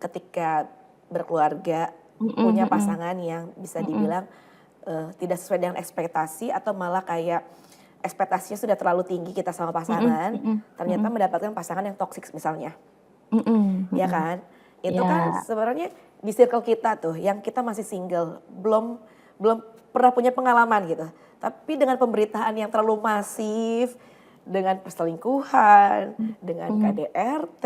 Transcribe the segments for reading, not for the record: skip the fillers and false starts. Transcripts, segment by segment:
ketika berkeluarga, Mhm punya mhm. pasangan yang bisa Mhm. dibilang, tidak sesuai dengan ekspektasi atau malah kayak ekspektasinya sudah terlalu tinggi kita sama Mhm pasangan, mhm ternyata mhm. mendapatkan pasangan yang toksik misalnya, Mhm ya mhm. kan? Itu Iya. kan sebenarnya di circle kita tuh yang kita masih single, belum belum pernah punya pengalaman gitu. Tapi dengan pemberitaan yang terlalu masif, dengan perselingkuhan, dengan Mhm. KDRT,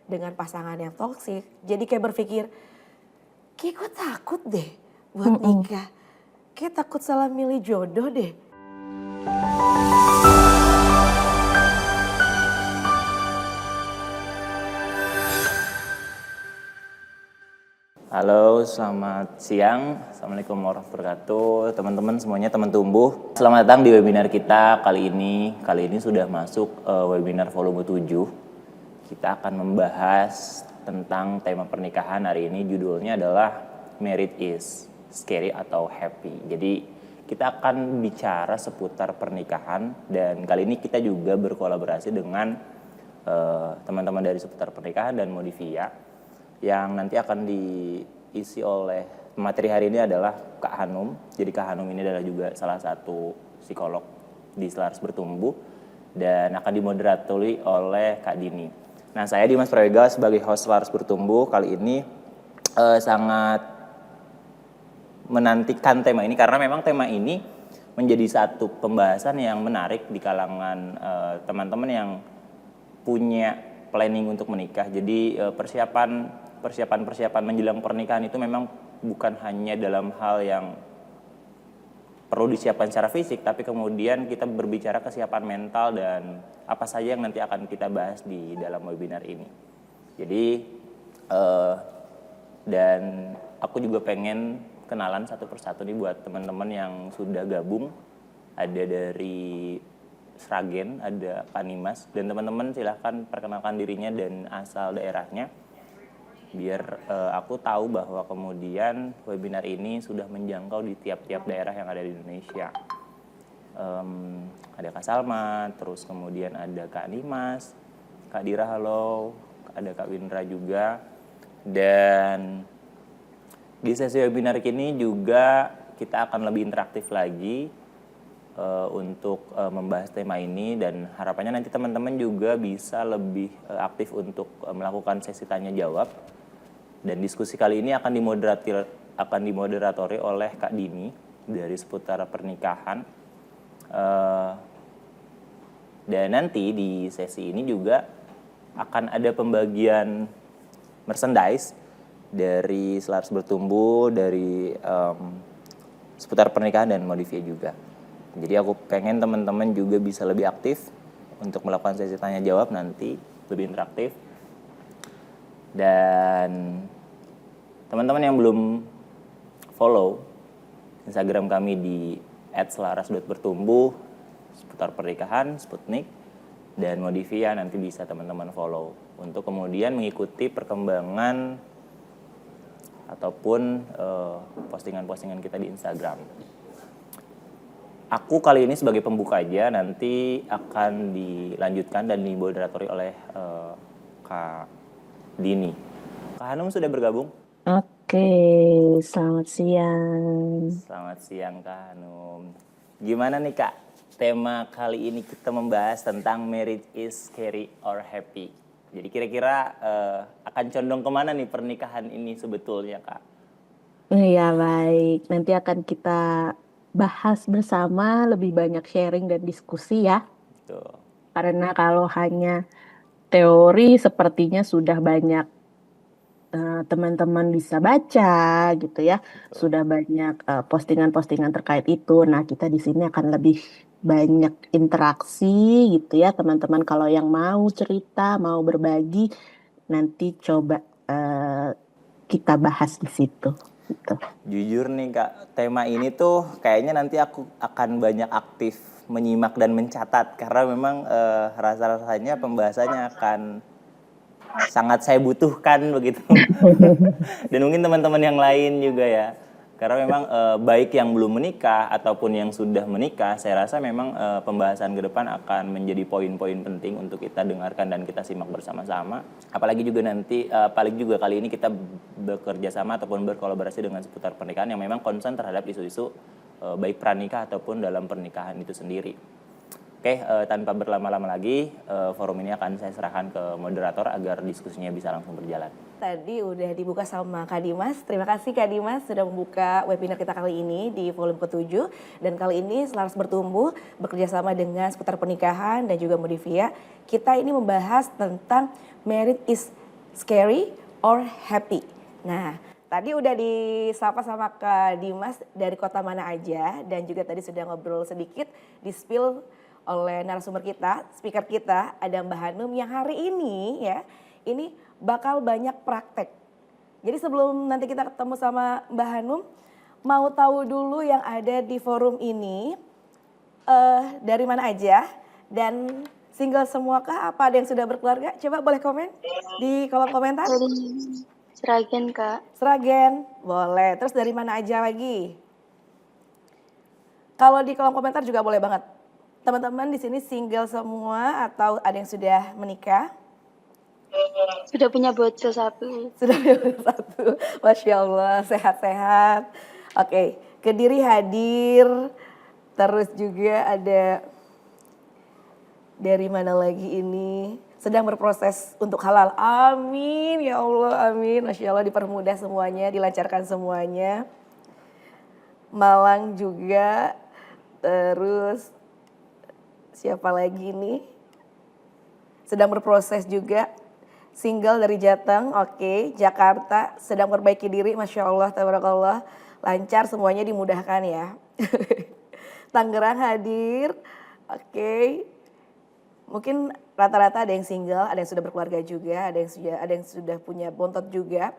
dengan pasangan yang toksik, jadi kayak berpikir, "Kayak gue takut deh buat Mhm. nikah, kayak takut salah milih jodoh deh." Halo, selamat siang. Assalamualaikum warahmatullahi wabarakatuh. Teman-teman semuanya, teman tumbuh. Selamat datang di webinar kita kali ini. Kali ini sudah masuk webinar volume 7. Kita akan membahas tentang tema pernikahan hari ini. Judulnya adalah Marriage is Scary atau Happy. Jadi kita akan bicara seputar pernikahan dan kali ini kita juga berkolaborasi dengan teman-teman dari seputar pernikahan dan Modivia yang nanti akan diisi oleh materi hari ini adalah Kak Hanum. Jadi Kak Hanum ini adalah juga salah satu psikolog di Selaras Bertumbuh dan akan dimoderatori oleh Kak Dini. Nah, saya Dimas Prawega sebagai host Selaras Bertumbuh kali ini sangat menantikan tema ini karena memang tema ini menjadi satu pembahasan yang menarik di kalangan teman-teman yang punya planning untuk menikah. Jadi persiapan menjelang pernikahan itu memang bukan hanya dalam hal yang perlu disiapkan secara fisik, tapi kemudian kita berbicara kesiapan mental dan apa saja yang nanti akan kita bahas di dalam webinar ini. Jadi dan aku juga pengen kenalan satu persatu nih buat teman-teman yang sudah gabung. Ada dari Sragen, ada Kak Nimas, dan teman-teman silahkan perkenalkan dirinya dan asal daerahnya biar aku tahu bahwa kemudian webinar ini sudah menjangkau di tiap-tiap daerah yang ada di Indonesia. Ada Kak Salma, terus kemudian ada Kak Nimas, Kak Dira halo, ada Kak Windra juga. Dan di sesi webinar ini juga kita akan lebih interaktif lagi untuk membahas tema ini dan harapannya nanti teman-teman juga bisa lebih aktif untuk melakukan sesi tanya jawab. Dan diskusi kali ini akan dimoderatori oleh Kak Dini dari seputar pernikahan. Dan nanti di sesi ini juga akan ada pembagian merchandise dari Selaras Bertumbuh, dari seputar pernikahan dan Modivia juga. Jadi aku pengen teman-teman juga bisa lebih aktif untuk melakukan sesi tanya jawab nanti, lebih interaktif. Dan teman-teman yang belum follow Instagram kami di @selaras.bertumbuh seputar pernikahan, Sputnik, dan Modivia nanti bisa teman-teman follow untuk kemudian mengikuti perkembangan ataupun postingan-postingan kita di Instagram. Aku kali ini sebagai pembuka aja, nanti akan dilanjutkan dan dimoderatori oleh Kak Dini. Kak Hanum sudah bergabung? Oke, selamat siang. Selamat siang Kak Hanum. Gimana nih Kak, tema kali ini kita membahas tentang marriage is scary or happy. Jadi kira-kira akan condong kemana nih pernikahan ini sebetulnya Kak? Ya baik, nanti akan kita bahas bersama, lebih banyak sharing dan diskusi ya. Tuh. Karena kalau hanya teori sepertinya sudah banyak teman-teman bisa baca gitu ya. Sudah banyak postingan-postingan terkait itu. Nah, kita di sini akan lebih banyak interaksi gitu ya, teman-teman. Kalau yang mau cerita, mau berbagi, nanti coba eh, kita bahas di situ. Gitu. Jujur nih Kak, tema ini tuh kayaknya nanti aku akan banyak aktif menyimak dan mencatat karena memang rasa-rasanya pembahasannya akan sangat saya butuhkan begitu. Dan mungkin teman-teman yang lain juga ya. Karena memang baik yang belum menikah ataupun yang sudah menikah, saya rasa memang pembahasan ke depan akan menjadi poin-poin penting untuk kita dengarkan dan kita simak bersama-sama. Apalagi juga kali ini kita bekerja sama ataupun berkolaborasi dengan seputar pernikahan yang memang concern terhadap isu-isu baik pranikah ataupun dalam pernikahan itu sendiri. Oke, tanpa berlama-lama lagi, forum ini akan saya serahkan ke moderator agar diskusinya bisa langsung berjalan. Tadi udah dibuka sama Kak Dimas. Terima kasih Kak Dimas sudah membuka webinar kita kali ini di volume ke-7. Dan kali ini Selaras Bertumbuh bekerja sama dengan seputar pernikahan dan juga Modivia. Kita ini membahas tentang marriage is scary or happy. Nah, tadi udah disapa sama Kak Dimas dari kota mana aja. Dan juga tadi sudah ngobrol sedikit, di-spill oleh narasumber kita, speaker kita, ada Mbak Hanum yang hari ini ya, ini bakal banyak praktek. Jadi sebelum nanti kita ketemu sama Mbak Hanum, mau tahu dulu yang ada di forum ini dari mana aja dan single semua kah? Apa ada yang sudah berkeluarga? Coba boleh komen di kolom komentar. Dari Sragen, Kak. Sragen, boleh. Terus dari mana aja lagi? Kalau di kolom komentar juga boleh banget. Teman-teman di sini single semua atau ada yang sudah menikah? Sudah punya bocil 1. Sudah punya satu. Masya Allah, sehat-sehat. Oke, Kediri hadir. Terus juga ada dari mana lagi ini? Sedang berproses untuk halal. Amin, ya Allah, amin. Masya Allah dipermudah semuanya, dilancarkan semuanya. Malang juga. Terus siapa lagi nih? Sedang berproses juga. Single dari Jateng, oke. Jakarta sedang perbaiki diri, Masya Allah, tabarakallah. Lancar, semuanya dimudahkan ya. Tangerang hadir, oke. Mungkin rata-rata ada yang single, ada yang sudah berkeluarga juga, ada yang sudah punya bontot juga.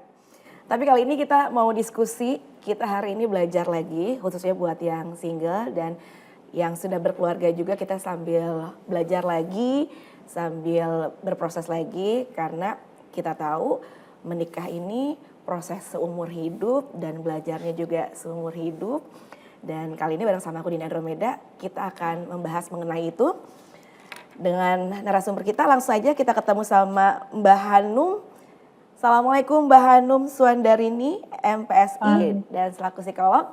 Tapi kali ini kita mau diskusi, kita hari ini belajar lagi, khususnya buat yang single dan yang sudah berkeluarga juga kita sambil belajar lagi, sambil berproses lagi karena kita tahu menikah ini proses seumur hidup dan belajarnya juga seumur hidup. Dan kali ini bareng sama aku Dina Andromeda kita akan membahas mengenai itu. Dengan narasumber kita langsung saja kita ketemu sama Mbak Hanum. Assalamualaikum Mbak Hanum Suandarini, MPSI dan selaku psikolog.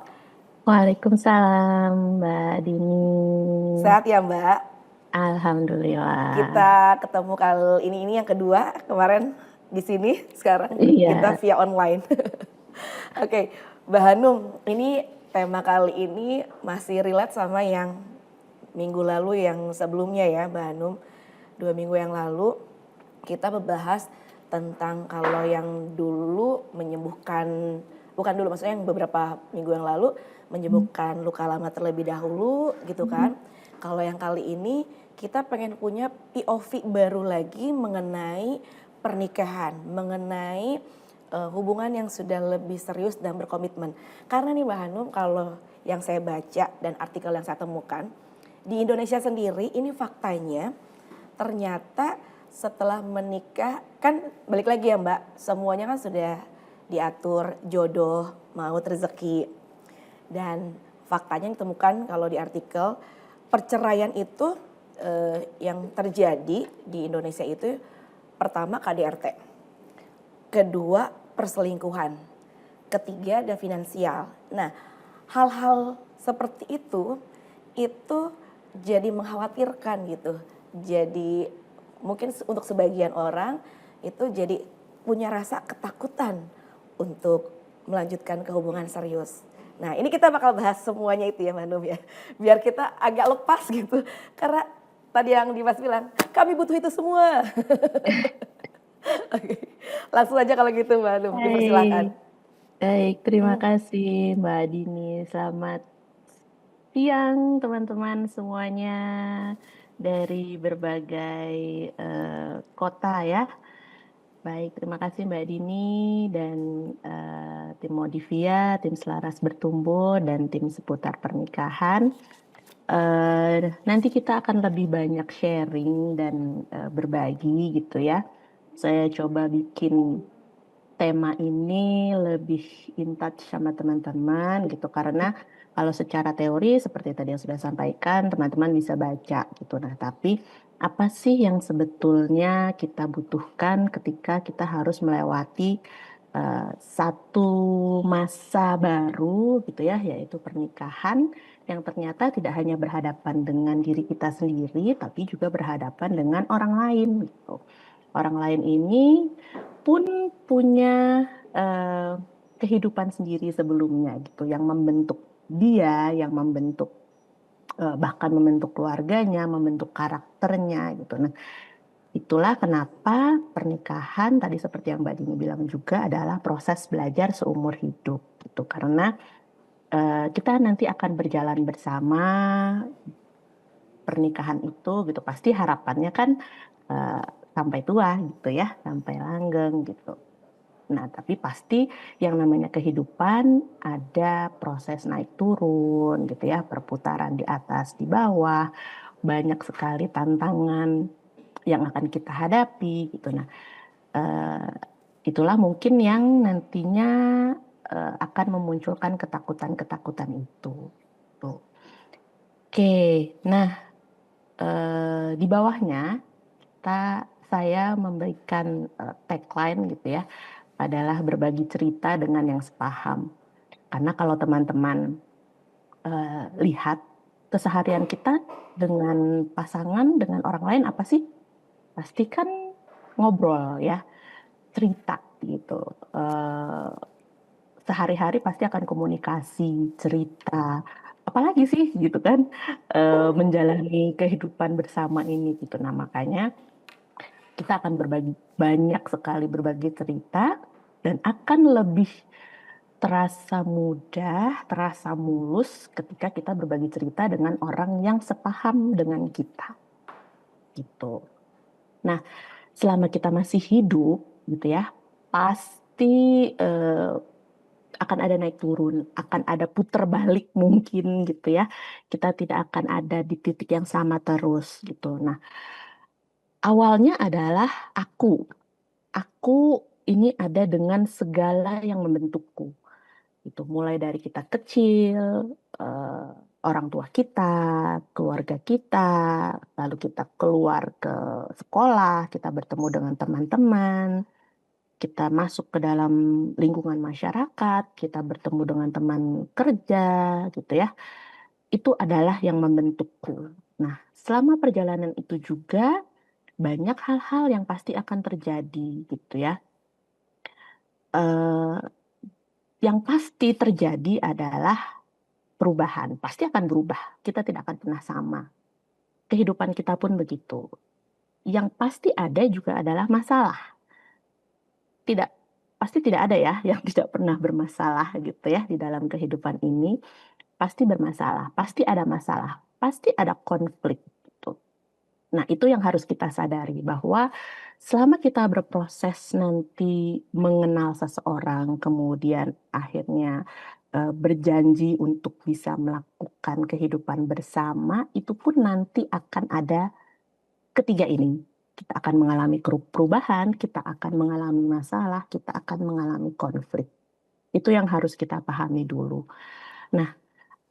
Waalaikumsalam Mbak Dini. Sehat ya Mbak? Alhamdulillah. Kita ketemu kali ini yang kedua, kemarin di sini, sekarang Iya. kita via online. Oke, Mbak Hanum, ini tema kali ini masih relate sama yang minggu lalu yang sebelumnya ya Mbak Hanum. 2 minggu yang lalu kita membahas tentang kalau yang dulu menyembuhkan, bukan dulu maksudnya yang beberapa minggu yang lalu menyembuhkan luka lama terlebih dahulu gitu kan. Kalau yang kali ini kita pengen punya POV baru lagi mengenai pernikahan, mengenai hubungan yang sudah lebih serius dan berkomitmen. Karena nih Mbak Hanum, kalau yang saya baca dan artikel yang saya temukan, di Indonesia sendiri ini faktanya ternyata setelah menikah, kan balik lagi ya Mbak, semuanya kan sudah diatur jodoh, maut, rezeki. Dan faktanya yang ditemukan kalau di artikel, perceraian itu yang terjadi di Indonesia itu pertama KDRT, kedua perselingkuhan, ketiga ada finansial. Nah, hal-hal seperti itu jadi mengkhawatirkan gitu. Jadi mungkin untuk sebagian orang itu jadi punya rasa ketakutan untuk melanjutkan ke hubungan serius. Nah ini kita bakal bahas semuanya itu ya Mbak Hanum ya. Biar kita agak lepas gitu. Karena tadi yang Dimas bilang, kami butuh itu semua. Oke. Langsung aja kalau gitu Mbak Hanum, dipersilakan. Baik, terima kasih Mbak Dini. Selamat siang teman-teman semuanya dari berbagai kota ya. Baik, terima kasih Mbak Dini dan tim Modivia, tim Selaras Bertumbuh, dan tim seputar pernikahan. Nanti kita akan lebih banyak sharing dan berbagi gitu ya. Saya coba bikin tema ini lebih in touch sama teman-teman gitu, karena kalau secara teori seperti tadi yang sudah sampaikan, teman-teman bisa baca gitu. Nah, tapi apa sih yang sebetulnya kita butuhkan ketika kita harus melewati satu masa baru gitu ya, yaitu pernikahan yang ternyata tidak hanya berhadapan dengan diri kita sendiri, tapi juga berhadapan dengan orang lain gitu. Orang lain ini pun punya eh, kehidupan sendiri sebelumnya gitu, yang membentuk dia, yang membentuk bahkan membentuk keluarganya, membentuk karakternya gitu. Nah, itulah kenapa pernikahan tadi seperti yang Mbak Dini bilang juga adalah proses belajar seumur hidup gitu. Karena kita nanti akan berjalan bersama pernikahan itu gitu. Pasti harapannya kan eh, sampai tua gitu ya, sampai langgeng gitu. Nah, tapi pasti yang namanya kehidupan ada proses naik turun gitu ya, perputaran di atas, di bawah, banyak sekali tantangan yang akan kita hadapi gitu. Nah, eh, itulah mungkin yang nantinya akan memunculkan ketakutan-ketakutan itu. Tuh. Oke, nah di bawahnya saya memberikan tagline gitu ya, adalah berbagi cerita dengan yang sepaham. Karena kalau teman-teman lihat keseharian kita dengan pasangan, dengan orang lain apa sih? Pasti kan ngobrol ya, cerita gitu. Eh, Sehari-hari pasti akan komunikasi, cerita. Apalagi sih gitu kan, menjalani kehidupan bersama ini gitu. Nah, makanya kita akan berbagi banyak sekali berbagi cerita dan akan lebih terasa mudah, terasa mulus ketika kita berbagi cerita dengan orang yang sepaham dengan kita gitu. Nah, selama kita masih hidup gitu ya, pasti akan ada naik turun, akan ada puter balik mungkin gitu ya. Kita tidak akan ada di titik yang sama terus gitu. Nah, awalnya adalah aku. Aku ini ada dengan segala yang membentukku. Itu mulai dari kita kecil, orang tua kita, keluarga kita, lalu kita keluar ke sekolah, kita bertemu dengan teman-teman, kita masuk ke dalam lingkungan masyarakat, kita bertemu dengan teman kerja, gitu ya. Itu adalah yang membentukku. Nah, selama perjalanan itu juga banyak hal-hal yang pasti akan terjadi, gitu ya. Eh, yang pasti terjadi adalah perubahan, pasti akan berubah. Kita tidak akan pernah sama. Kehidupan kita pun begitu. Yang pasti ada juga adalah masalah. Tidak, pasti tidak ada ya yang tidak pernah bermasalah gitu ya di dalam kehidupan ini. Pasti bermasalah, pasti ada masalah, pasti ada konflik gitu. Nah, itu yang harus kita sadari bahwa selama kita berproses nanti mengenal seseorang, kemudian akhirnya berjanji untuk bisa melakukan kehidupan bersama, itu pun nanti akan ada ketiga ini. Kita akan mengalami perubahan, kita akan mengalami masalah, kita akan mengalami konflik. Itu yang harus kita pahami dulu. Nah,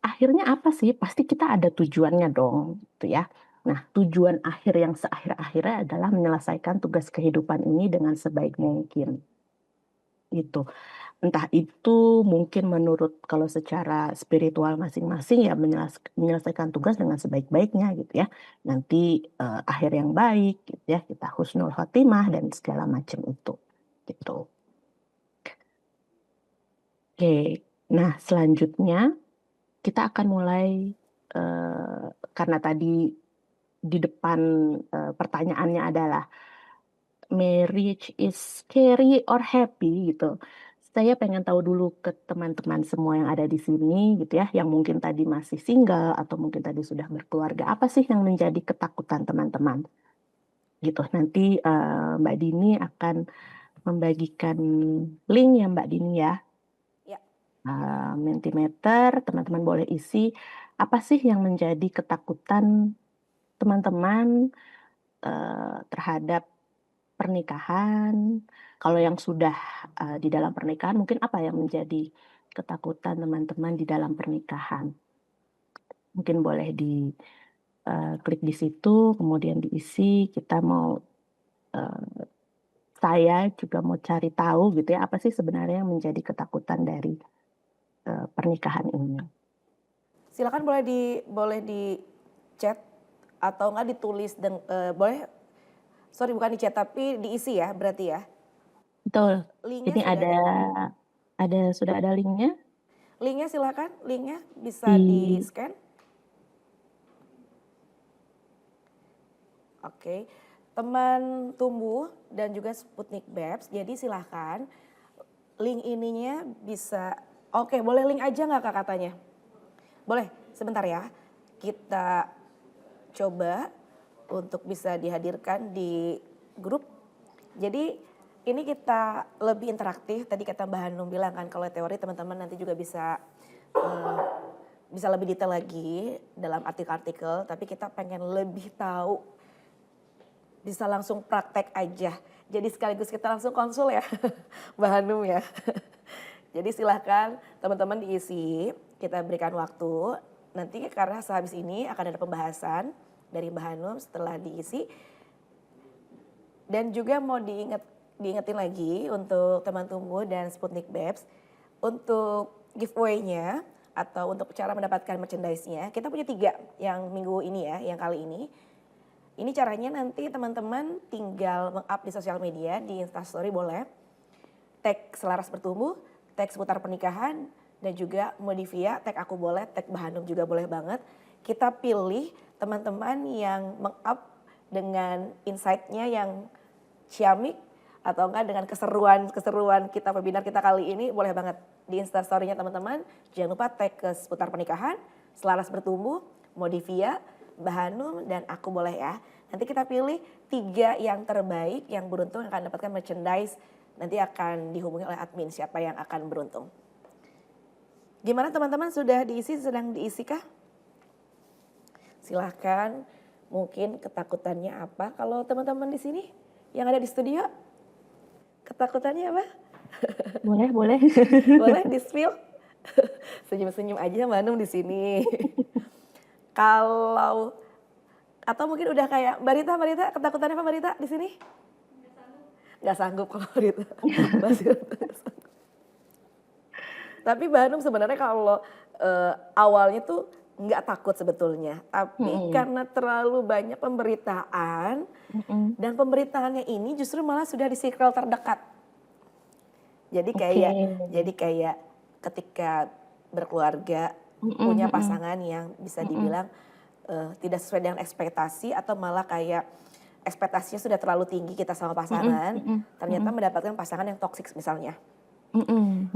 akhirnya apa sih? Pasti kita ada tujuannya dong, gitu ya. Nah, tujuan akhir yang seakhir-akhirnya adalah menyelesaikan tugas kehidupan ini dengan sebaik mungkin. Gitu. Entah itu mungkin menurut kalau secara spiritual masing-masing ya menyelesaikan tugas dengan sebaik-baiknya gitu ya. Nanti akhir yang baik gitu ya, kita husnul khotimah dan segala macam itu. Gitu. Oke. Nah, selanjutnya kita akan mulai karena tadi di depan pertanyaannya adalah marriage is scary or happy gitu. Saya pengen tahu dulu ke teman-teman semua yang ada di sini gitu ya, yang mungkin tadi masih single atau mungkin tadi sudah berkeluarga, apa sih yang menjadi ketakutan teman-teman? Gitu. Nanti Mbak Dini akan membagikan link ya Mbak Dini ya. Ya. Mentimeter, teman-teman boleh isi apa sih yang menjadi ketakutan teman-teman terhadap pernikahan, Kalau yang sudah di dalam pernikahan, mungkin apa yang menjadi ketakutan teman-teman di dalam pernikahan? Mungkin boleh klik di situ, kemudian diisi. Kita mau, saya juga mau cari tahu gitu ya, apa sih sebenarnya yang menjadi ketakutan dari pernikahan ini. Silakan boleh di chat atau enggak ditulis dan bukan di chat tapi diisi ya berarti ya. Betul, Linknya ini sudah ada. sudah ada linknya Linknya silakan, linknya bisa di di scan. Oke, teman tumbuh dan juga Sputnik Babs. Jadi silahkan link ininya bisa. Oke, boleh link aja nggak kak katanya? Boleh, sebentar ya. Kita coba untuk bisa dihadirkan di grup. Jadi ini kita lebih interaktif. Tadi kata Mbak Hanum bilang kan kalau teori teman-teman nanti juga bisa lebih detail lagi dalam artikel-artikel. Tapi kita pengen lebih tahu, bisa langsung praktek aja. Jadi sekaligus kita langsung konsul ya Mbak Hanum ya. Jadi silahkan teman-teman diisi, kita berikan waktu. Nanti karena sehabis ini akan ada pembahasan dari Mbak Hanum setelah diisi. Dan juga mau diingetin lagi untuk teman tumbuh dan Sputnik Babs. Untuk giveaway-nya atau untuk cara mendapatkan merchandise-nya. Kita punya 3 yang minggu ini ya, yang kali ini. Ini caranya nanti teman-teman tinggal meng-up di sosial media, di Instastory boleh. Tag Selaras Bertumbuh, tag seputar pernikahan, dan juga Modivia, tag aku boleh, tag Mbak Hanum juga boleh banget. Kita pilih teman-teman yang meng-up dengan insight-nya yang ciamik atau enggak dengan keseruan kita webinar kita kali ini, boleh banget di Instastory-nya teman-teman. Jangan lupa tag ke seputar pernikahan, Selaras Bertumbuh, Modivia, Mbak Hanum, dan aku boleh ya. Nanti kita pilih 3 yang terbaik, yang beruntung yang akan dapatkan merchandise. Nanti akan dihubungi oleh admin siapa yang akan beruntung. Gimana teman-teman, sudah diisi, sedang diisikah? Silahkan, mungkin ketakutannya apa? Kalau teman-teman di sini yang ada di studio, ketakutannya apa? boleh. Boleh di-spill? Senyum-senyum aja Mbak Hanum di sini. Kalau atau mungkin udah kayak Mbak Rita, ketakutannya apa Mbak Rita di sini? Nggak sanggup kalau Mbak Rita. Tapi Mbak Hanum sebenarnya kalau awalnya tuh nggak takut sebetulnya. Tapi karena terlalu banyak pemberitaan dan pemberitaannya ini justru malah sudah di circle terdekat. Jadi kayak ketika berkeluarga punya pasangan yang bisa dibilang tidak sesuai dengan ekspektasi atau malah kayak ekspektasinya sudah terlalu tinggi kita sama pasangan, ternyata mendapatkan pasangan yang toksik misalnya.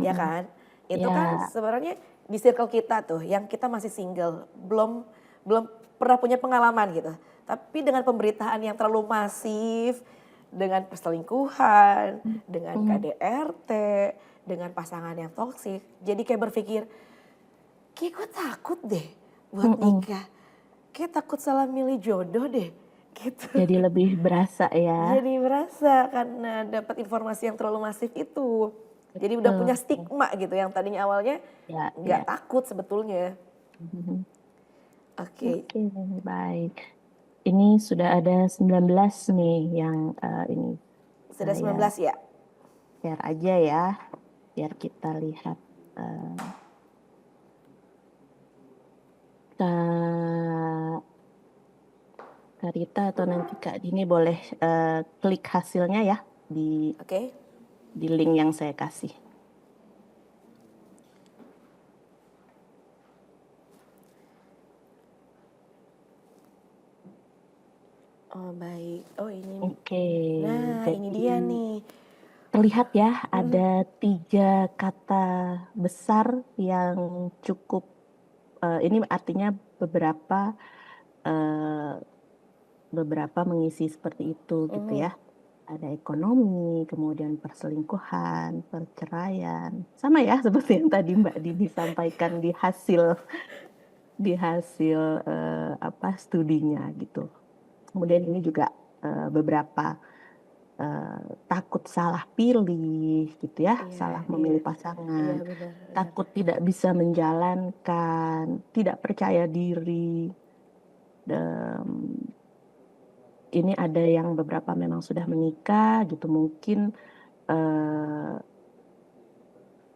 Ya kan? Itu kan sebenarnya di circle kita tuh yang kita masih single, belum pernah punya pengalaman gitu. Tapi dengan pemberitaan yang terlalu masif, dengan perselingkuhan, dengan KDRT, dengan pasangan yang toksik, jadi kayak berpikir, kayak gue takut deh buat nikah. Kayak takut salah milih jodoh deh gitu. Jadi lebih berasa ya. Jadi berasa karena dapat informasi yang terlalu masif itu. Jadi udah punya stigma gitu yang tadinya awalnya nggak takut sebetulnya. Oke. Baik. Ini sudah ada 19 nih yang ini. Sudah 19 ya? Share aja ya, biar kita lihat. Kak Rita atau nanti Kak Dini boleh klik hasilnya ya di link yang saya kasih. Oh baik, oh ini. Nah jadi ini dia nih. Terlihat ya ada 3 kata besar yang cukup, ini artinya beberapa mengisi seperti itu gitu ya. Ada ekonomi, kemudian perselingkuhan, perceraian. Sama ya seperti yang tadi Mbak Dini sampaikan di hasil studinya gitu. Kemudian ini juga beberapa takut salah pilih gitu ya, Iya, salah iya, memilih iya pasangan, benar, benar. takut tidak bisa menjalankan, tidak percaya diri. Dan ini ada yang beberapa memang sudah menikah gitu, mungkin eh,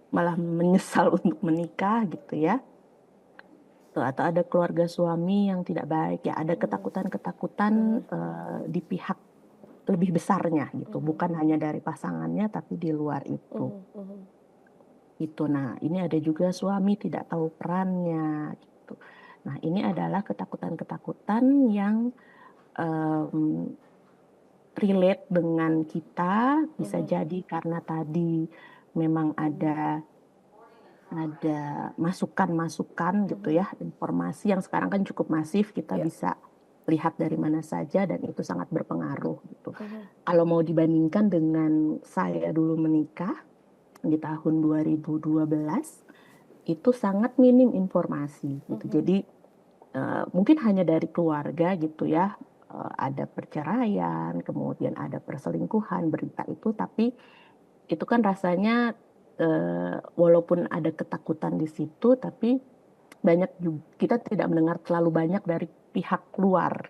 malah menyesal untuk menikah gitu ya. Tuh, atau ada keluarga suami yang tidak baik ya, ada ketakutan-ketakutan di pihak lebih besarnya gitu, bukan hanya dari pasangannya tapi di luar itu. Gitu. Nah, ini ada juga suami tidak tahu perannya gitu. Nah, ini adalah ketakutan-ketakutan yang em, relate dengan kita, bisa jadi karena tadi memang ada masukan-masukan gitu ya, informasi yang sekarang kan cukup masif, kita Iya. bisa lihat dari mana saja dan itu sangat berpengaruh gitu. Kalau mau dibandingkan dengan saya dulu menikah di tahun 2012, itu sangat minim informasi gitu. Jadi mungkin hanya dari keluarga gitu ya, ada perceraian, kemudian ada perselingkuhan, berita itu, tapi itu kan rasanya walaupun ada ketakutan di situ, tapi banyak juga kita tidak mendengar terlalu banyak dari pihak luar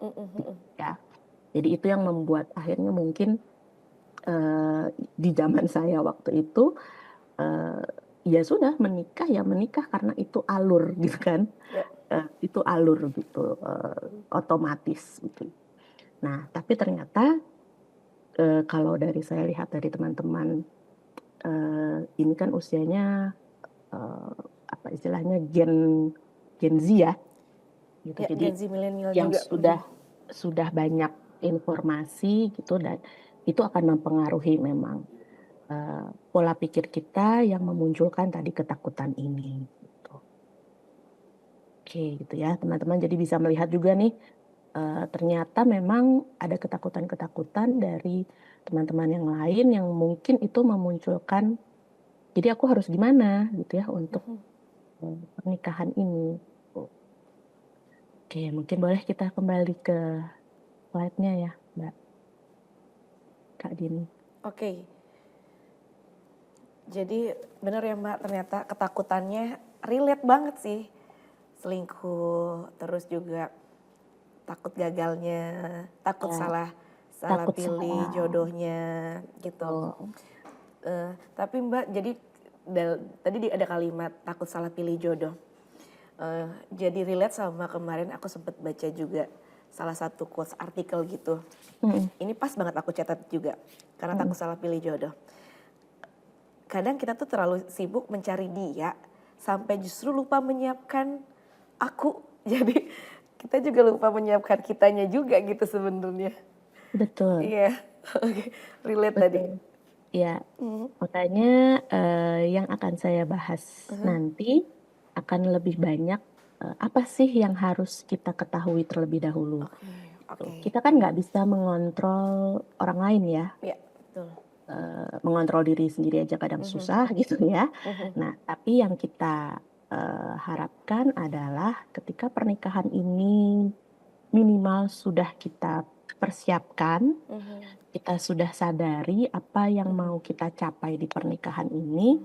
ya. Jadi itu yang membuat akhirnya mungkin di zaman saya waktu itu eh, ya sudah menikah karena itu alur gitu kan. Ya. Itu alur gitu, otomatis gitu. Nah, tapi ternyata kalau dari saya lihat dari teman-teman ini kan usianya eh, apa istilahnya Gen Z ya, gitu. Ya, Jadi Gen Z milenial yang juga. sudah banyak informasi gitu dan itu akan mempengaruhi memang pola pikir kita yang memunculkan tadi ketakutan ini. Gitu. Oke, gitu ya teman-teman. Jadi bisa melihat juga nih ternyata memang ada ketakutan-ketakutan dari teman-teman yang lain yang mungkin itu memunculkan, jadi aku harus gimana gitu ya untuk pernikahan ini. Oke, mungkin boleh kita kembali ke slide-nya ya, Mbak Kak Dini. Oke. Jadi benar ya Mbak, ternyata ketakutannya relate banget sih. Selingkuh, terus juga takut gagalnya, takut Ya, salah takut pilih salah. jodohnya gitu. Oh, Tapi Mbak, jadi tadi ada kalimat takut salah pilih jodoh. Jadi relate sama kemarin aku sempat baca juga salah satu quotes artikel gitu. Ini pas banget aku catat juga karena takut salah pilih jodoh. Kadang kita tuh terlalu sibuk mencari dia sampai justru lupa menyiapkan aku. Jadi kita juga lupa menyiapkan kitanya juga gitu sebenarnya. betul, Iya, oke, relate tadi. betul. Ya, makanya yang akan saya bahas nanti akan lebih banyak apa sih yang harus kita ketahui terlebih dahulu. Oke. Kita kan nggak bisa mengontrol orang lain ya, Ya, betul. mengontrol diri sendiri aja kadang susah gitu ya. Nah, tapi yang kita harapkan adalah ketika pernikahan ini minimal sudah kita persiapkan, kita sudah sadari apa yang mau kita capai di pernikahan ini,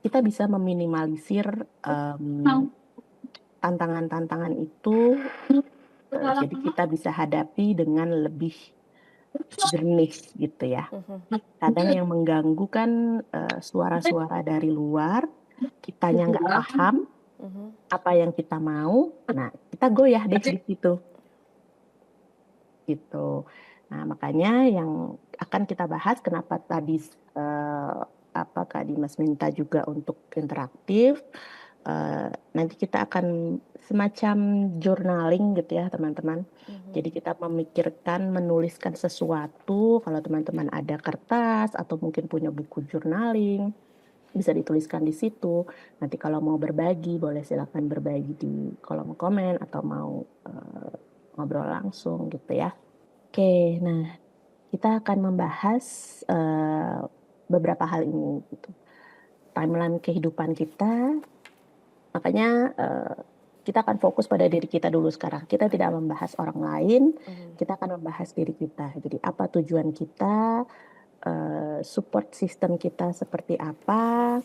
kita bisa meminimalisir tantangan-tantangan itu, jadi kita bisa hadapi dengan lebih jernih gitu ya. Kadang yang mengganggu kan suara-suara dari luar, kitanya nggak paham apa yang kita mau, nah kita goyah deh di situ. Gitu. Nah, makanya yang akan kita bahas kenapa tadi apa Kak Dimas minta juga untuk interaktif. Nanti kita akan semacam journaling gitu ya teman-teman. Jadi kita memikirkan, menuliskan sesuatu. Kalau teman-teman ada kertas atau mungkin punya buku journaling, bisa dituliskan di situ. Nanti kalau mau berbagi, boleh silakan berbagi di kolom komen atau mau ngobrol langsung gitu ya. Oke, nah kita akan membahas beberapa hal ini gitu. Timeline kehidupan kita, makanya kita akan fokus pada diri kita dulu sekarang. Kita tidak membahas orang lain, kita akan membahas diri kita. Jadi apa tujuan kita, support system kita seperti apa,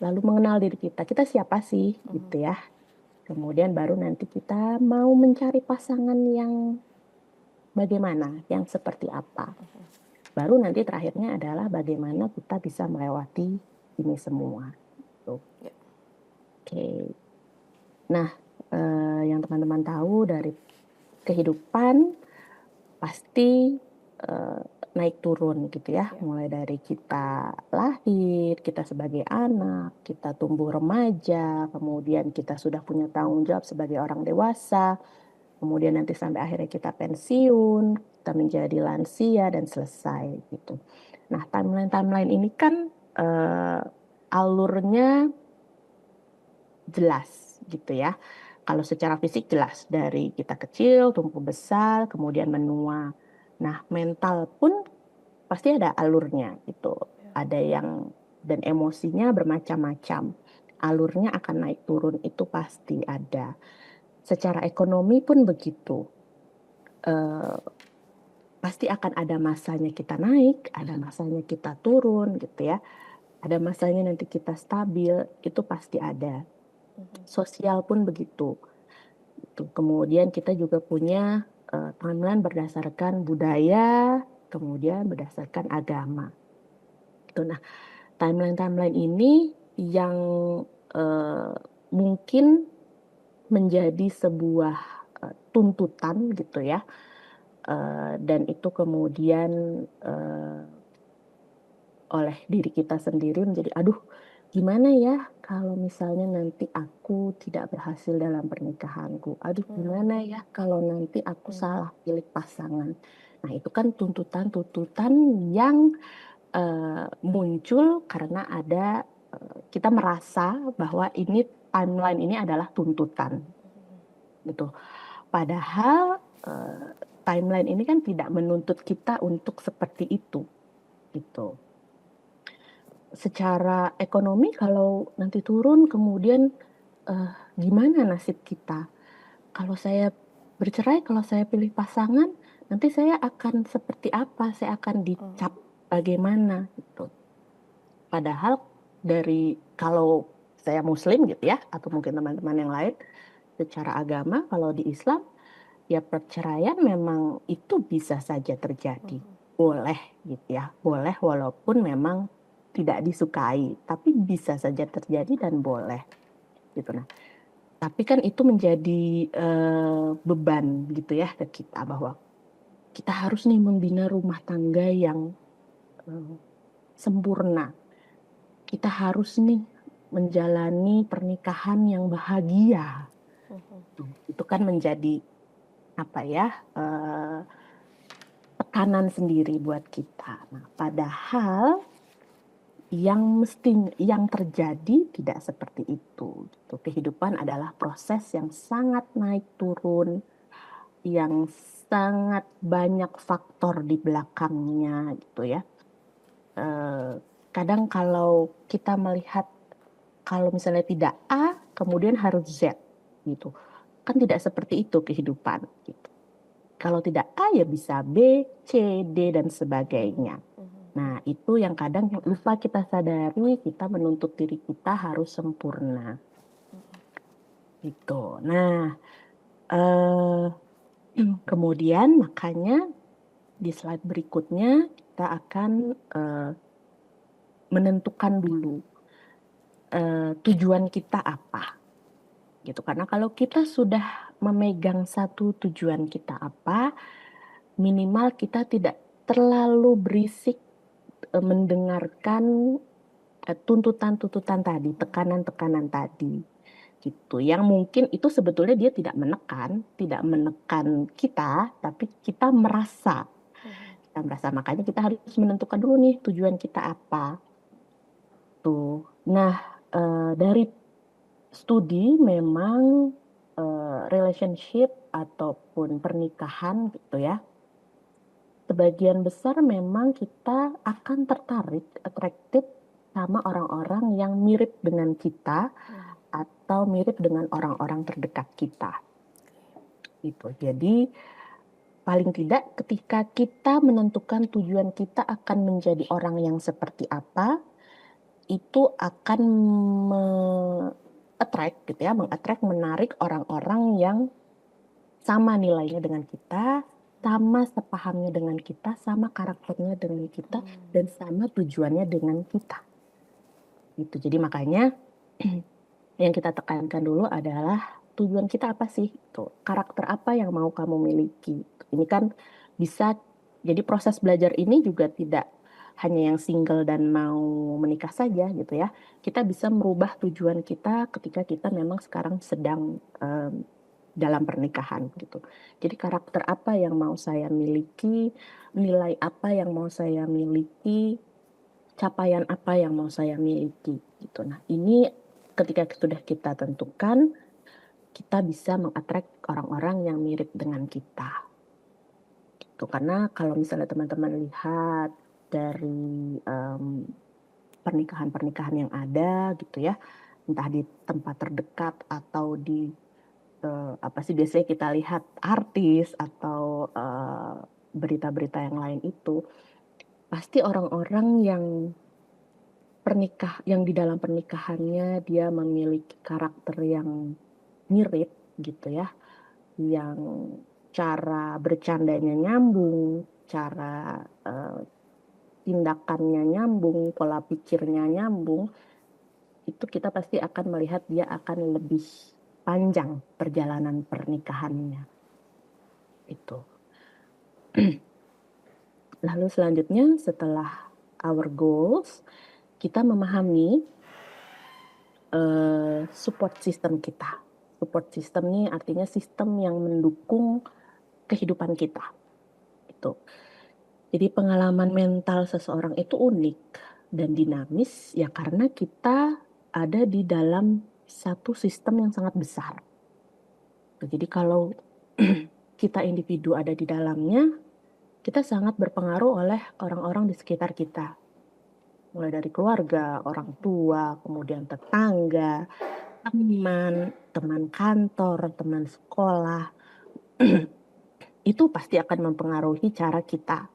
lalu mengenal diri kita. Kita siapa sih, gitu ya. Kemudian baru nanti kita mau mencari pasangan yang bagaimana, yang seperti apa. Baru nanti terakhirnya adalah bagaimana kita bisa melewati ini semua. Gitu. Ya. Oke. Nah, yang teman-teman tahu dari kehidupan pasti naik turun gitu ya. Mulai dari kita lahir, kita sebagai anak, kita tumbuh remaja, kemudian kita sudah punya tanggung jawab sebagai orang dewasa, kemudian nanti sampai akhirnya kita pensiun, kita menjadi lansia dan selesai gitu. Nah, timeline ini kan alurnya jelas gitu ya. Kalau secara fisik jelas dari kita kecil, tumbuh besar, kemudian menua. Nah, mental pun pasti ada alurnya gitu. Ada yang dan emosinya bermacam-macam. Alurnya akan naik turun itu pasti ada. Secara ekonomi pun begitu. Pasti akan ada masanya kita naik, ada masanya kita turun gitu ya. Ada masanya nanti kita stabil, itu pasti ada. Sosial pun begitu. Kemudian kita juga punya timeline berdasarkan budaya, kemudian berdasarkan agama. Nah, timeline ini yang mungkin menjadi sebuah tuntutan gitu ya, dan itu kemudian oleh diri kita sendiri menjadi, aduh, gimana ya kalau misalnya nanti aku tidak berhasil dalam pernikahanku? Aduh, gimana ya kalau nanti aku salah pilih pasangan? Nah, itu kan tuntutan-tuntutan yang muncul karena ada kita merasa bahwa ini timeline ini adalah tuntutan, gitu. Padahal timeline ini kan tidak menuntut kita untuk seperti itu, gitu. Secara ekonomi kalau nanti turun kemudian gimana nasib kita? Kalau saya bercerai, kalau saya pilih pasangan, nanti saya akan seperti apa? Saya akan dicap bagaimana gitu. Padahal dari kalau saya Muslim gitu ya, atau mungkin teman-teman yang lain, secara agama kalau di Islam ya perceraian memang itu bisa saja terjadi. Boleh gitu ya, boleh walaupun memang tidak disukai, tapi bisa saja terjadi dan boleh gitu. Nah, tapi kan itu menjadi beban gitu ya ke kita bahwa kita harus nih membina rumah tangga yang sempurna. Kita harus nih menjalani pernikahan yang bahagia. Itu kan menjadi apa ya? Tekanan sendiri buat kita. Nah, padahal yang terjadi tidak seperti itu. Gitu. Kehidupan adalah proses yang sangat naik turun, yang sangat banyak faktor di belakangnya gitu ya. Kadang kalau kita melihat kalau misalnya tidak A, kemudian harus Z gitu. Kan tidak seperti itu kehidupan gitu. Kalau tidak A ya bisa B, C, D dan sebagainya. Nah, itu yang kadang lupa kita sadari, kita menuntut diri kita harus sempurna. Gitu. Nah, kemudian makanya di slide berikutnya kita akan menentukan dulu tujuan kita apa. Gitu. Karena kalau kita sudah memegang satu tujuan kita apa, minimal kita tidak terlalu berisik mendengarkan tuntutan-tuntutan tadi, tekanan-tekanan tadi, gitu. Yang mungkin itu sebetulnya dia tidak menekan kita, tapi kita merasa, makanya kita harus menentukan dulu nih tujuan kita apa. Tuh. Nah, dari studi memang relationship ataupun pernikahan gitu ya, sebagian besar memang kita akan tertarik, attracted sama orang-orang yang mirip dengan kita atau mirip dengan orang-orang terdekat kita. Gitu. Jadi paling tidak ketika kita menentukan tujuan kita akan menjadi orang yang seperti apa, itu akan meng-attract, menarik orang-orang yang sama nilainya dengan kita, sama sepahamnya dengan kita, sama karakternya dengan kita, dan sama tujuannya dengan kita. Gitu. Jadi makanya yang kita tekankan dulu adalah tujuan kita apa sih? Tuh, karakter apa yang mau kamu miliki? Ini kan bisa, jadi proses belajar ini juga tidak hanya yang single dan mau menikah saja gitu ya. Kita bisa merubah tujuan kita ketika kita memang sekarang sedang dalam pernikahan gitu. Jadi karakter apa yang mau saya miliki, nilai apa yang mau saya miliki, capaian apa yang mau saya miliki gitu. Nah, ini ketika sudah kita tentukan, kita bisa meng-attract orang-orang yang mirip dengan kita. Gitu. Karena kalau misalnya teman-teman lihat dari pernikahan-pernikahan yang ada gitu ya, entah di tempat terdekat atau di apa sih biasanya kita lihat artis atau berita-berita yang lain itu, pasti orang-orang yang di dalam pernikahannya dia memiliki karakter yang mirip gitu ya, yang cara bercandanya nyambung, cara tindakannya nyambung, pola pikirnya nyambung, itu kita pasti akan melihat dia akan lebih panjang perjalanan pernikahannya. Itu. Lalu selanjutnya setelah our goals, kita memahami support system kita. Support system ini artinya sistem yang mendukung kehidupan kita. Itu. Jadi pengalaman mental seseorang itu unik dan dinamis ya karena kita ada di dalam satu sistem yang sangat besar. Jadi kalau kita individu ada di dalamnya, kita sangat berpengaruh oleh orang-orang di sekitar kita. Mulai dari keluarga, orang tua, kemudian tetangga, teman kantor, teman sekolah. Itu pasti akan mempengaruhi cara kita,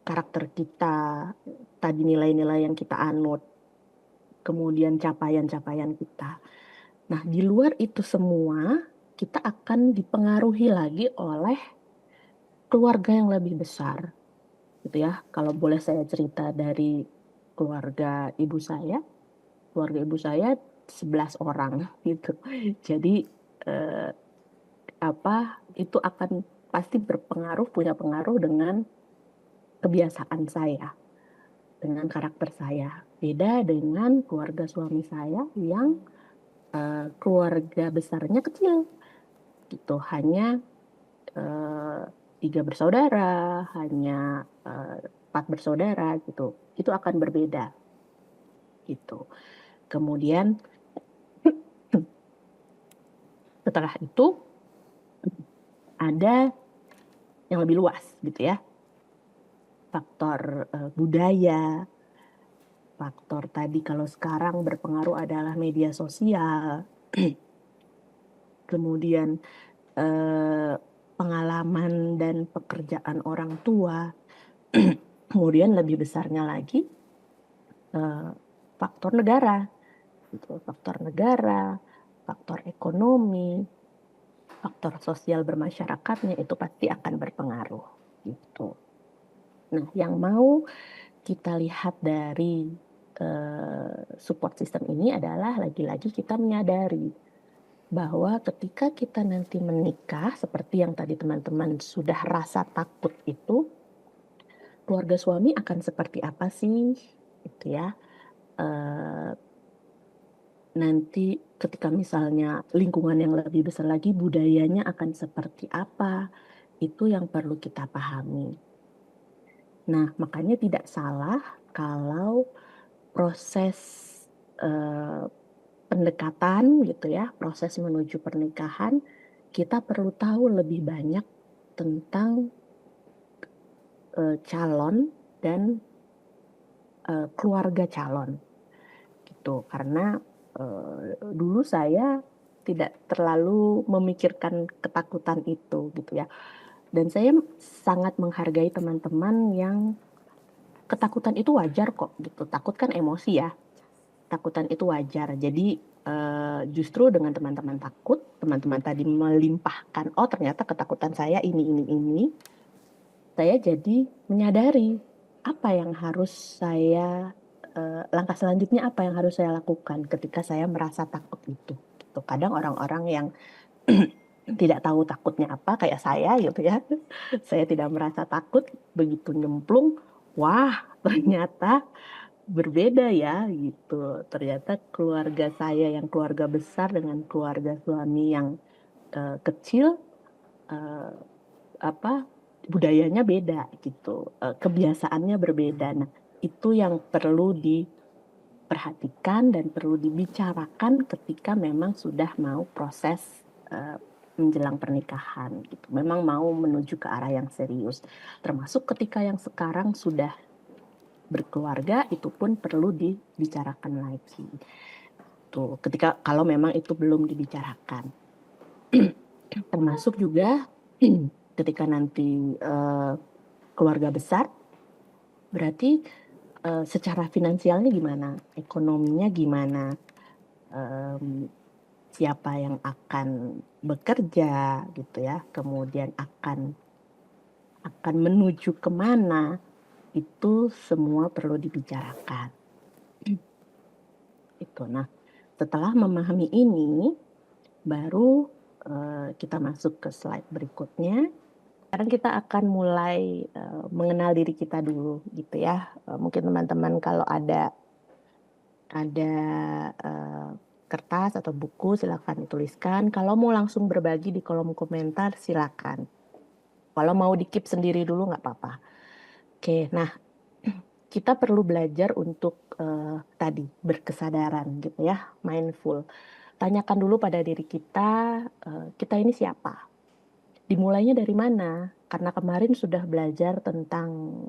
karakter kita, tadi nilai-nilai yang kita anut, kemudian capaian-capaian kita. Nah, di luar itu semua, kita akan dipengaruhi lagi oleh keluarga yang lebih besar. Gitu ya. Kalau boleh saya cerita dari keluarga ibu saya 11 orang gitu. Jadi itu akan pasti punya pengaruh dengan kebiasaan saya, dengan karakter saya. Beda dengan keluarga suami saya yang keluarga besarnya kecil, gitu. Hanya 3 bersaudara, hanya 4 bersaudara, gitu. Itu akan berbeda, gitu. Kemudian setelah itu ada yang lebih luas, gitu ya. Faktor budaya, faktor tadi kalau sekarang berpengaruh adalah media sosial, kemudian pengalaman dan pekerjaan orang tua, kemudian lebih besarnya lagi faktor negara, gitu. Faktor negara, faktor ekonomi, faktor sosial bermasyarakatnya itu pasti akan berpengaruh, gitu. Nah, yang mau kita lihat dari support system ini adalah lagi-lagi kita menyadari bahwa ketika kita nanti menikah, seperti yang tadi teman-teman sudah rasa takut itu, keluarga suami akan seperti apa sih, gitu ya. Nanti ketika misalnya lingkungan yang lebih besar lagi, budayanya akan seperti apa, itu yang perlu kita pahami. Nah, makanya tidak salah kalau proses pendekatan gitu ya, proses menuju pernikahan, kita perlu tahu lebih banyak tentang calon dan keluarga calon gitu. Karena dulu saya tidak terlalu memikirkan ketakutan itu gitu ya. Dan saya sangat menghargai teman-teman yang ketakutan itu wajar kok gitu. Takut kan emosi ya. Takutan itu wajar. Jadi justru dengan teman-teman takut, teman-teman tadi melimpahkan, oh ternyata ketakutan saya ini. Saya jadi menyadari apa yang harus saya langkah selanjutnya apa yang harus saya lakukan ketika saya merasa takut itu. Gitu. Kadang orang-orang yang tidak tahu takutnya apa kayak saya gitu ya. Saya tidak merasa takut, begitu nyemplung, wah ternyata berbeda ya gitu. Ternyata keluarga saya yang keluarga besar dengan keluarga suami yang kecil eh, apa budayanya beda gitu, kebiasaannya berbeda. Nah, itu yang perlu diperhatikan dan perlu dibicarakan ketika memang sudah mau proses menjelang pernikahan gitu. Memang mau menuju ke arah yang serius. Termasuk ketika yang sekarang sudah berkeluarga itu pun perlu dibicarakan lagi. Tuh, ketika kalau memang itu belum dibicarakan. Termasuk juga ketika nanti keluarga besar, berarti secara finansialnya gimana, ekonominya gimana, siapa yang akan bekerja gitu ya, kemudian akan menuju kemana, itu semua perlu dibicarakan. Itu. Nah, setelah memahami ini, baru kita masuk ke slide berikutnya. Sekarang kita akan mulai mengenal diri kita dulu gitu ya. Mungkin teman-teman kalau ada kertas atau buku silakan dituliskan. Kalau mau langsung berbagi di kolom komentar silakan. Kalau mau di-keep sendiri dulu nggak apa-apa. Oke, nah kita perlu belajar untuk tadi berkesadaran gitu ya, mindful. Tanyakan dulu pada diri kita, kita ini siapa? Dimulainya dari mana? Karena kemarin sudah belajar tentang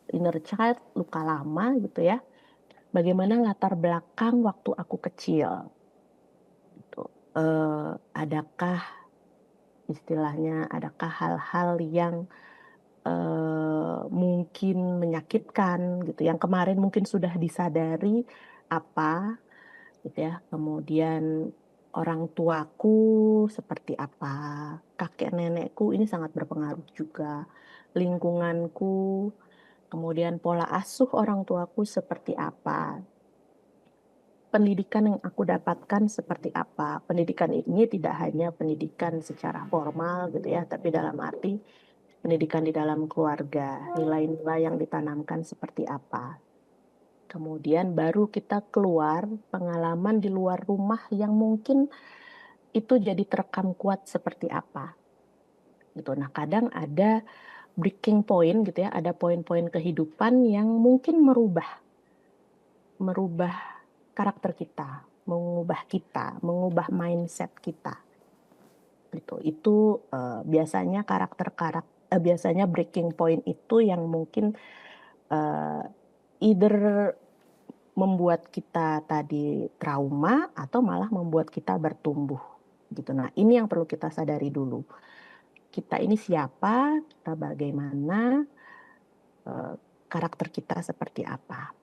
inner child, luka lama gitu ya. Bagaimana latar belakang waktu aku kecil? Gitu. Adakah istilahnya, adakah hal-hal yang mungkin menyakitkan gitu, yang kemarin mungkin sudah disadari apa gitu ya. Kemudian orang tuaku seperti apa, kakek nenekku ini sangat berpengaruh juga, lingkunganku, kemudian pola asuh orang tuaku seperti apa, pendidikan yang aku dapatkan seperti apa. Pendidikan ini tidak hanya pendidikan secara formal gitu ya, tapi dalam arti pendidikan di dalam keluarga, nilai-nilai yang ditanamkan seperti apa. Kemudian baru kita keluar pengalaman di luar rumah yang mungkin itu jadi terekam kuat seperti apa. Gitu. Nah, kadang ada breaking point gitu ya, ada poin-poin kehidupan yang mungkin merubah karakter kita, mengubah mindset kita. Gitu. Itu biasanya breaking point itu yang mungkin either membuat kita tadi trauma atau malah membuat kita bertumbuh gitu. Nah, ini yang perlu kita sadari dulu. Kita ini siapa, kita bagaimana, karakter kita seperti apa.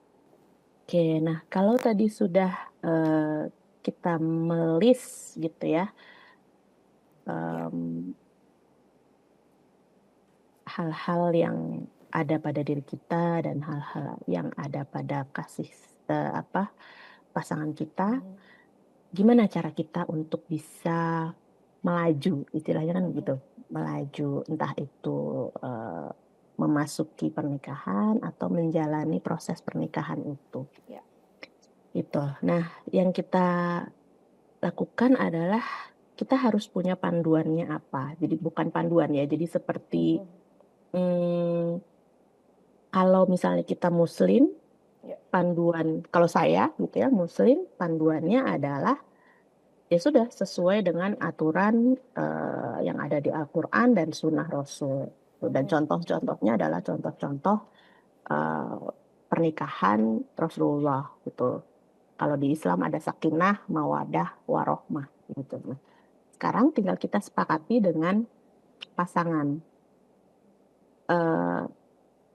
Oke, nah kalau tadi sudah kita melis gitu ya, hal-hal yang ada pada diri kita dan hal-hal yang ada pada pasangan kita, gimana cara kita untuk bisa melaju, istilahnya kan gitu, melaju, entah itu memasuki pernikahan atau menjalani proses pernikahan itu. Ya. Itu. Nah, yang kita lakukan adalah kita harus punya panduannya apa. Jadi bukan panduan ya, jadi seperti kalau misalnya kita muslim, panduan, kalau saya gitu ya, muslim, panduannya adalah ya sudah sesuai dengan aturan yang ada di Al-Quran dan Sunnah Rasul. Dan contoh-contohnya adalah contoh-contoh pernikahan Rasulullah gitu. Kalau di Islam ada sakinah, mawadah, warohmah gitu. Sekarang tinggal kita sepakati dengan pasangan. eh,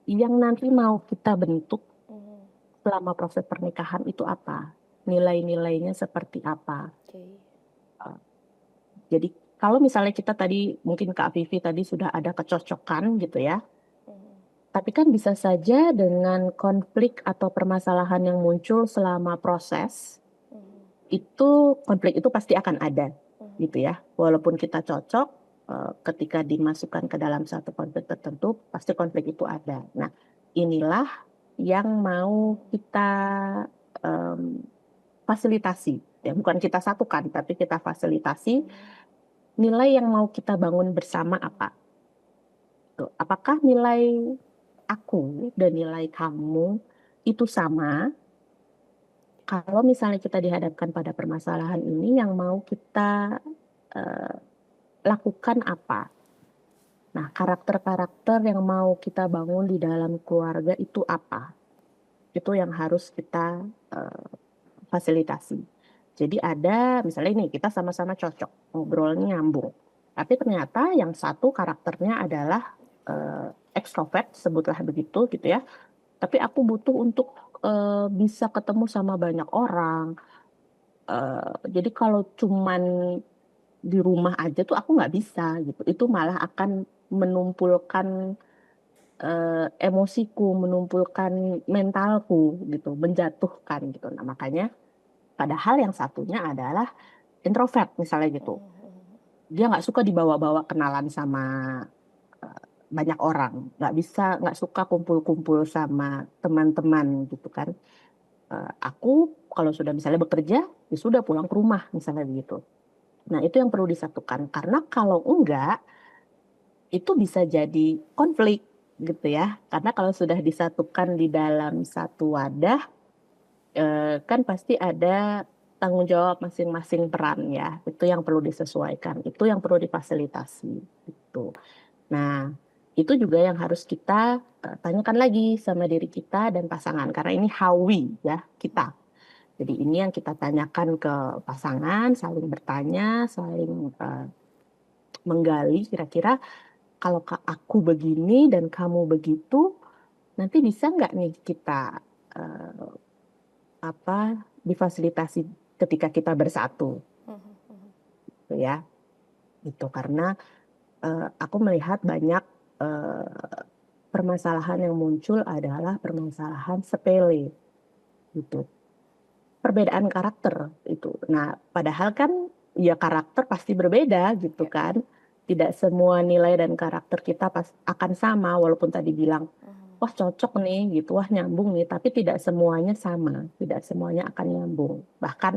yang nanti mau kita bentuk Mhm. selama proses pernikahan itu apa, nilai-nilainya seperti apa. Oke. Eh, Jadi kalau misalnya kita tadi mungkin Kak Vivi tadi sudah ada kecocokan gitu ya, Mhm. tapi kan bisa saja dengan konflik atau permasalahan yang muncul selama proses, Mhm. itu konflik itu pasti akan ada Mhm. gitu ya. Walaupun kita cocok, ketika dimasukkan ke dalam satu konflik tertentu, pasti konflik itu ada. Nah, inilah yang mau kita em, fasilitasi. Ya, bukan kita satukan, tapi kita fasilitasi nilai yang mau kita bangun bersama apa. Tuh, apakah nilai aku dan nilai kamu itu sama? Kalau misalnya kita dihadapkan pada permasalahan ini, yang mau kita eh, lakukan apa? Nah, karakter-karakter yang mau kita bangun di dalam keluarga itu apa? Itu yang harus kita eh, fasilitasi. Jadi ada, misalnya ini, kita sama-sama cocok, ngobrolnya nyambung. Tapi ternyata yang satu karakternya adalah ekstrovert, sebutlah begitu gitu ya. Tapi aku butuh untuk bisa ketemu sama banyak orang. Jadi kalau cuman di rumah aja tuh aku nggak bisa gitu. Itu malah akan menumpulkan emosiku, menumpulkan mentalku gitu, menjatuhkan gitu. Nah makanya padahal yang satunya adalah introvert misalnya gitu. Dia nggak suka dibawa-bawa kenalan sama eh, banyak orang, nggak suka kumpul-kumpul sama teman-teman gitu kan. Aku kalau sudah misalnya bekerja, ya sudah pulang ke rumah misalnya begitu. Nah, itu yang perlu disatukan. Karena kalau enggak, itu bisa jadi konflik gitu ya. Karena kalau sudah disatukan di dalam satu wadah, kan pasti ada tanggung jawab masing-masing peran ya. Itu yang perlu disesuaikan. Itu yang perlu difasilitasi. Gitu. Nah, itu juga yang harus kita tanyakan lagi sama diri kita dan pasangan. Karena ini how we ya, kita. Jadi ini yang kita tanyakan ke pasangan, saling bertanya, saling menggali kira-kira kalau aku begini dan kamu begitu, nanti bisa nggak nih kita eh, apa difasilitasi ketika kita bersatu, gitu ya. Itu karena aku melihat banyak eh, permasalahan yang muncul adalah permasalahan sepele, gitu. Perbedaan karakter itu. Nah, padahal kan ya karakter pasti berbeda gitu Ya. kan. Tidak semua nilai dan karakter kita akan sama walaupun tadi bilang wah cocok nih gitu, wah nyambung nih, tapi tidak semuanya sama, tidak semuanya akan nyambung. Bahkan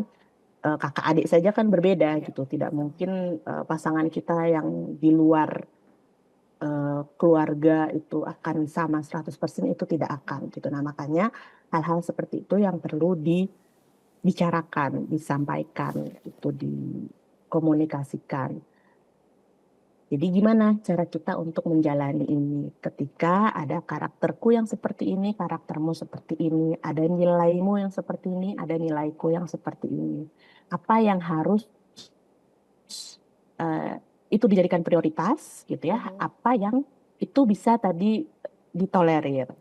kakak adik saja kan berbeda Ya. gitu. Tidak mungkin pasangan kita yang di luar keluarga itu akan sama 100% itu tidak akan gitu. Nah, makanya hal-hal seperti itu yang perlu dibicarakan, disampaikan, itu dikomunikasikan. Jadi gimana cara kita untuk menjalani ini ketika ada karakterku yang seperti ini, karaktermu seperti ini, ada nilaimu yang seperti ini, ada nilaiku yang seperti ini. Apa yang harus eh, itu dijadikan prioritas gitu ya, apa yang itu bisa tadi ditolerir.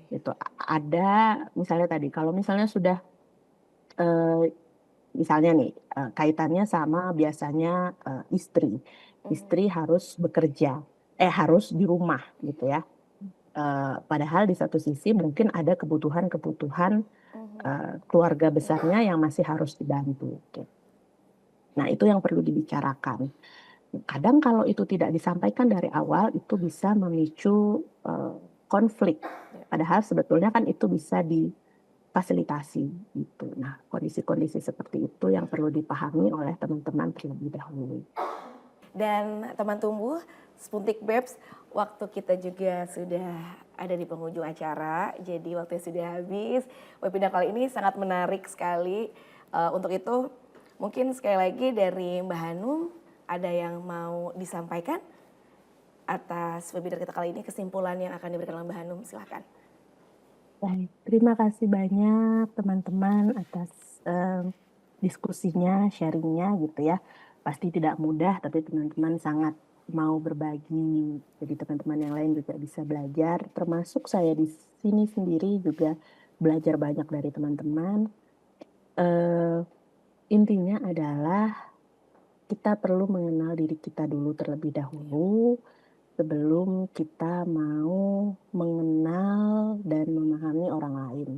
Gitu. Ada misalnya tadi kalau misalnya sudah eh, misalnya nih, kaitannya sama biasanya istri. Istri harus bekerja, harus di rumah gitu ya. Padahal di satu sisi mungkin ada kebutuhan-kebutuhan keluarga besarnya yang masih harus dibantu. Gitu. Nah, itu yang perlu dibicarakan. Kadang kalau itu tidak disampaikan dari awal, itu bisa memicu konflik. Padahal sebetulnya kan itu bisa fasilitasi gitu. Nah, kondisi-kondisi seperti itu yang perlu dipahami oleh teman-teman terlebih dahulu. Dan teman tumbuh, Spuntik Babes, waktu kita juga sudah ada di penghujung acara, jadi waktunya sudah habis. Webinar kali ini sangat menarik sekali. Untuk itu, mungkin sekali lagi dari Mbak Hanum, ada yang mau disampaikan atas webinar kita kali ini, kesimpulan yang akan diberikan oleh Mbak Hanum, silahkan. Baik, terima kasih banyak teman-teman atas diskusinya, sharingnya gitu ya. Pasti tidak mudah, tapi teman-teman sangat mau berbagi. Jadi teman-teman yang lain juga bisa belajar, termasuk saya di sini sendiri juga belajar banyak dari teman-teman. Eh, Intinya adalah kita perlu mengenal diri kita dulu terlebih dahulu sebelum kita mau mengenal dan memahami orang lain.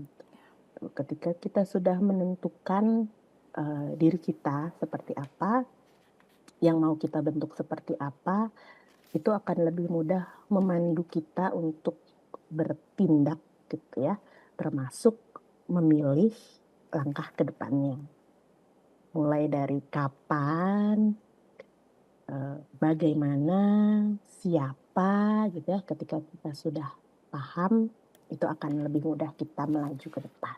Ketika kita sudah menentukan diri kita seperti apa, yang mau kita bentuk seperti apa, itu akan lebih mudah memandu kita untuk bertindak gitu ya, termasuk memilih langkah ke depannya. Mulai dari kapan, bagaimana, siapa gitu ya, ketika kita sudah paham, itu akan lebih mudah kita melaju ke depan.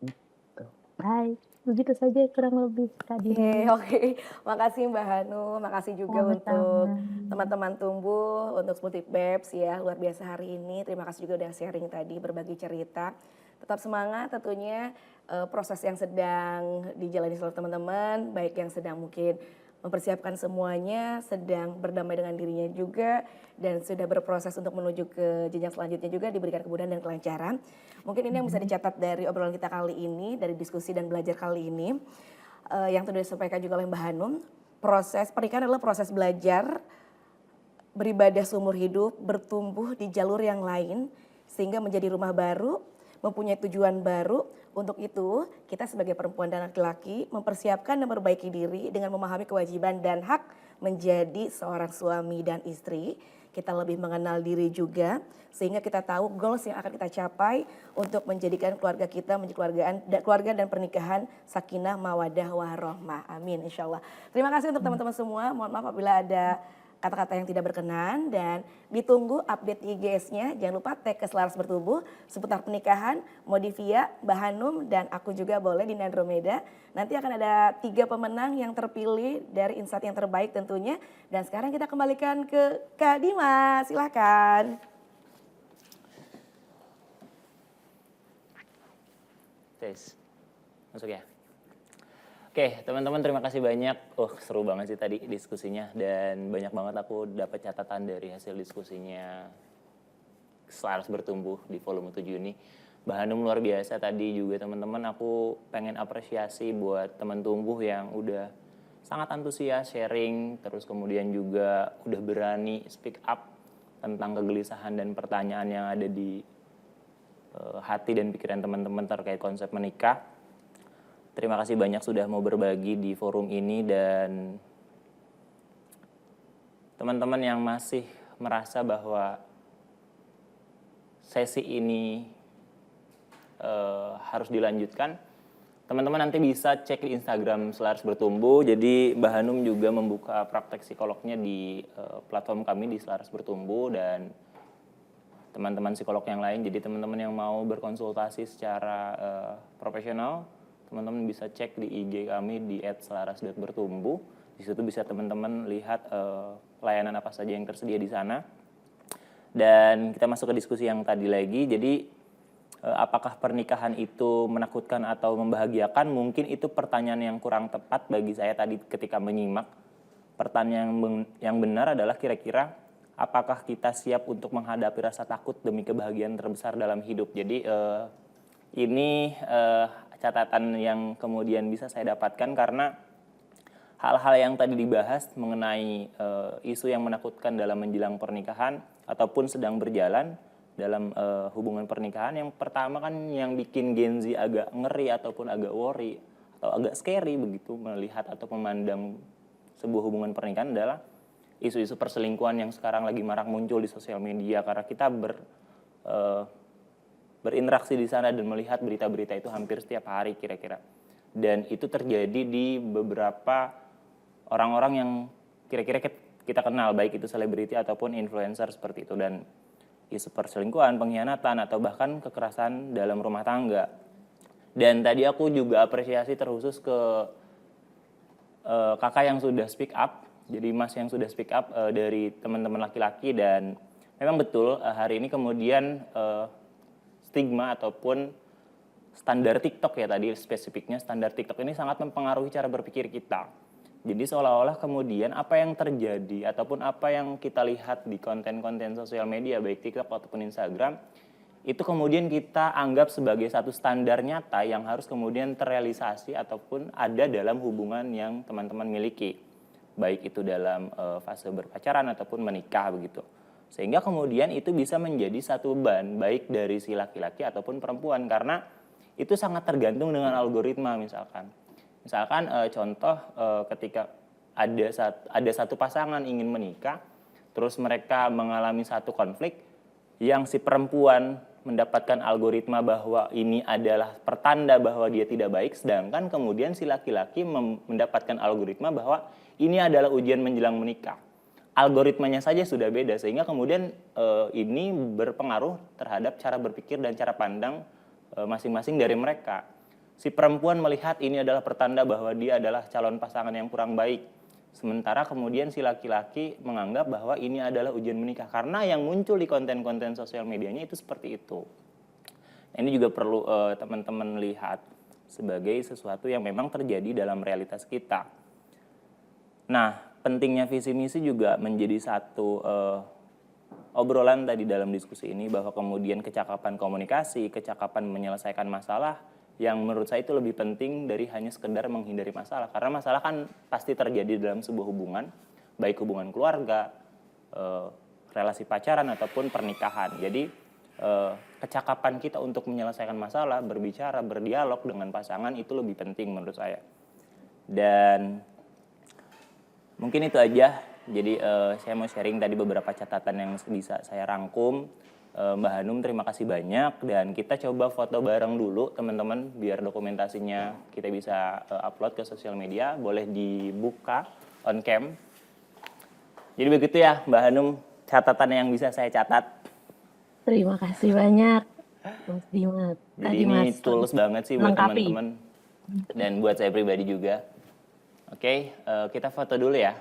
Gitu. Baik, begitu saja kurang lebih Kak Dini. Oke. Makasih Mbak Hanu, makasih juga Sama-sama. untuk teman-teman tumbuh, untuk Smoothie Babes ya, luar biasa hari ini. Terima kasih juga udah sharing tadi, berbagi cerita. Tetap semangat tentunya proses yang sedang dijalani oleh teman-teman, baik yang sedang mungkin mempersiapkan semuanya, sedang berdamai dengan dirinya juga, dan sudah berproses untuk menuju ke jenjang selanjutnya juga diberikan kemudahan dan kelancaran. Mungkin ini yang bisa dicatat dari obrolan kita kali ini, dari diskusi dan belajar kali ini. Yang sudah disampaikan juga oleh Mbak Hanum, proses pernikahan adalah proses belajar, beribadah seumur hidup, bertumbuh di jalur yang lain, sehingga menjadi rumah baru, mempunyai tujuan baru. Untuk itu, kita sebagai perempuan dan laki-laki mempersiapkan dan memperbaiki diri dengan memahami kewajiban dan hak menjadi seorang suami dan istri. Kita lebih mengenal diri juga, sehingga kita tahu goals yang akan kita capai untuk menjadikan keluarga kita menjadi keluarga dan pernikahan sakinah, mawadah, warohmah. Amin, insya Allah. Terima kasih untuk teman-teman semua. Mohon maaf apabila ada kata-kata yang tidak berkenan, dan ditunggu update IGS-nya. Jangan lupa tag ke Selaras Bertumbuh seputar pernikahan, Modivia, Mbak Hanum, dan aku juga boleh di Andromeda. Nanti akan ada 3 pemenang yang terpilih dari insight yang terbaik tentunya. Dan sekarang kita kembalikan ke Kak Dima, silahkan. Tes. Masuk ya? Oke, teman-teman terima kasih banyak. Seru banget sih tadi diskusinya, dan banyak banget aku dapat catatan dari hasil diskusinya Selaras Bertumbuh di volume 7 ini. Mbak Hanum luar biasa tadi juga, teman-teman. Aku pengen apresiasi buat teman tumbuh yang udah sangat antusias sharing, terus kemudian juga udah berani speak up tentang kegelisahan dan pertanyaan yang ada di hati dan pikiran teman-teman terkait konsep menikah. Terima kasih banyak sudah mau berbagi di forum ini, dan teman-teman yang masih merasa bahwa sesi ini harus dilanjutkan, teman-teman nanti bisa cek di Instagram Selaras Bertumbuh. Jadi Mbak Hanum juga membuka praktek psikolognya di platform kami di Selaras Bertumbuh, dan teman-teman psikolog yang lain. Jadi teman-teman yang mau berkonsultasi secara profesional, teman-teman bisa cek di IG kami di @selaras.bertumbuh. Di situ bisa teman-teman lihat layanan apa saja yang tersedia di sana. Dan kita masuk ke diskusi yang tadi lagi. Jadi apakah pernikahan itu menakutkan atau membahagiakan? Mungkin itu pertanyaan yang kurang tepat bagi saya tadi ketika menyimak. Pertanyaan yang benar adalah kira-kira apakah kita siap untuk menghadapi rasa takut demi kebahagiaan terbesar dalam hidup. Jadi ini catatan yang kemudian bisa saya dapatkan karena hal-hal yang tadi dibahas mengenai isu yang menakutkan dalam menjelang pernikahan ataupun sedang berjalan dalam hubungan pernikahan. Yang pertama kan yang bikin Gen Z agak ngeri ataupun agak worry atau agak scary begitu melihat atau memandang sebuah hubungan pernikahan adalah isu-isu perselingkuhan yang sekarang lagi marak muncul di sosial media, karena kita berinteraksi di sana dan melihat berita-berita itu hampir setiap hari kira-kira. Dan itu terjadi di beberapa orang-orang yang kira-kira kita kenal, baik itu selebriti ataupun influencer seperti itu. Dan isu perselingkuhan, pengkhianatan, atau bahkan kekerasan dalam rumah tangga. Dan tadi aku juga apresiasi terkhusus ke kakak yang sudah speak up, jadi mas yang sudah speak up dari teman-teman laki-laki. Dan memang betul hari ini kemudian stigma ataupun standar TikTok ya tadi spesifiknya, standar TikTok ini sangat mempengaruhi cara berpikir kita. Jadi seolah-olah kemudian apa yang terjadi ataupun apa yang kita lihat di konten-konten sosial media baik TikTok ataupun Instagram itu kemudian kita anggap sebagai satu standar nyata yang harus kemudian terrealisasi ataupun ada dalam hubungan yang teman-teman miliki. Baik itu dalam fase berpacaran ataupun menikah begitu. Sehingga kemudian itu bisa menjadi satu beban baik dari si laki-laki ataupun perempuan karena itu sangat tergantung dengan algoritma misalkan. Misalkan contoh ketika ada satu pasangan ingin menikah, terus mereka mengalami satu konflik yang si perempuan mendapatkan algoritma bahwa ini adalah pertanda bahwa dia tidak baik, sedangkan kemudian si laki-laki mendapatkan algoritma bahwa ini adalah ujian menjelang menikah. Algoritmanya saja sudah beda sehingga kemudian ini berpengaruh terhadap cara berpikir dan cara pandang masing-masing dari mereka. Si perempuan melihat ini adalah pertanda bahwa dia adalah calon pasangan yang kurang baik. Sementara kemudian si laki-laki menganggap bahwa ini adalah ujian menikah. Karena yang muncul di konten-konten sosial medianya itu seperti itu. Nah, ini juga perlu teman-teman lihat sebagai sesuatu yang memang terjadi dalam realitas kita. Nah, pentingnya visi misi juga menjadi satu obrolan tadi dalam diskusi ini bahwa kemudian kecakapan komunikasi, kecakapan menyelesaikan masalah yang menurut saya itu lebih penting dari hanya sekedar menghindari masalah. Karena masalah kan pasti terjadi dalam sebuah hubungan, baik hubungan keluarga, relasi pacaran ataupun pernikahan. Jadi kecakapan kita untuk menyelesaikan masalah, berbicara, berdialog dengan pasangan itu lebih penting menurut saya. Dan mungkin itu aja. Jadi saya mau sharing tadi beberapa catatan yang bisa saya rangkum. Mbak Hanum terima kasih banyak dan kita coba foto bareng dulu teman-teman biar dokumentasinya kita bisa upload ke sosial media, boleh dibuka on cam. Jadi begitu ya Mbak Hanum catatan yang bisa saya catat. Terima kasih banyak Mas Dimas. Jadi ini tools banget sih buat teman-teman dan buat saya pribadi juga. Oke, kita foto dulu ya.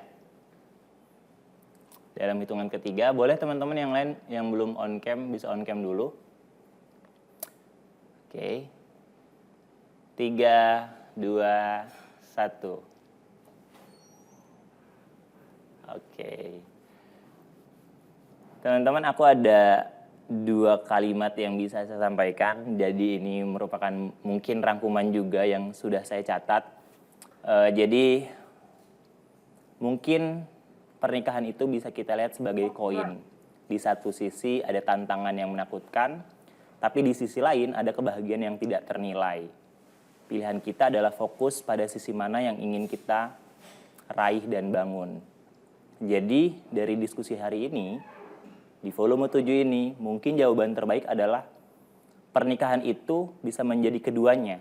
Dalam hitungan ketiga, boleh teman-teman yang lain yang belum on cam bisa on cam dulu. Oke. 3, 2, 1. Oke. Teman-teman, aku ada 2 kalimat yang bisa saya sampaikan. Jadi ini merupakan mungkin rangkuman juga yang sudah saya catat. Jadi mungkin pernikahan itu bisa kita lihat sebagai koin. Di satu sisi ada tantangan yang menakutkan, tapi di sisi lain ada kebahagiaan yang tidak ternilai. Pilihan kita adalah fokus pada sisi mana yang ingin kita raih dan bangun. Jadi dari diskusi hari ini, di volume 7 ini, mungkin jawaban terbaik adalah pernikahan itu bisa menjadi keduanya.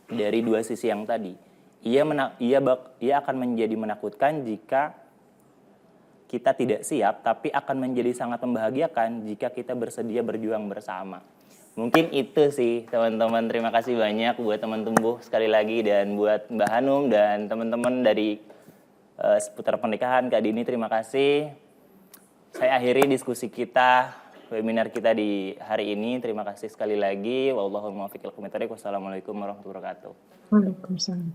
Dari 2 sisi yang tadi. Ia akan menjadi menakutkan jika kita tidak siap, tapi akan menjadi sangat membahagiakan jika kita bersedia berjuang bersama. Mungkin itu sih teman-teman. Terima kasih banyak buat teman tumbuh sekali lagi dan buat Mbak Hanum dan teman-teman dari seputar pernikahan Kak Dini, terima kasih. Saya akhiri diskusi kita, webinar kita di hari ini. Terima kasih sekali lagi. Wallahul muwaffiq ila aqwamit thoriq. Wassalamualaikum warahmatullahi wabarakatuh. Waalaikumsalam.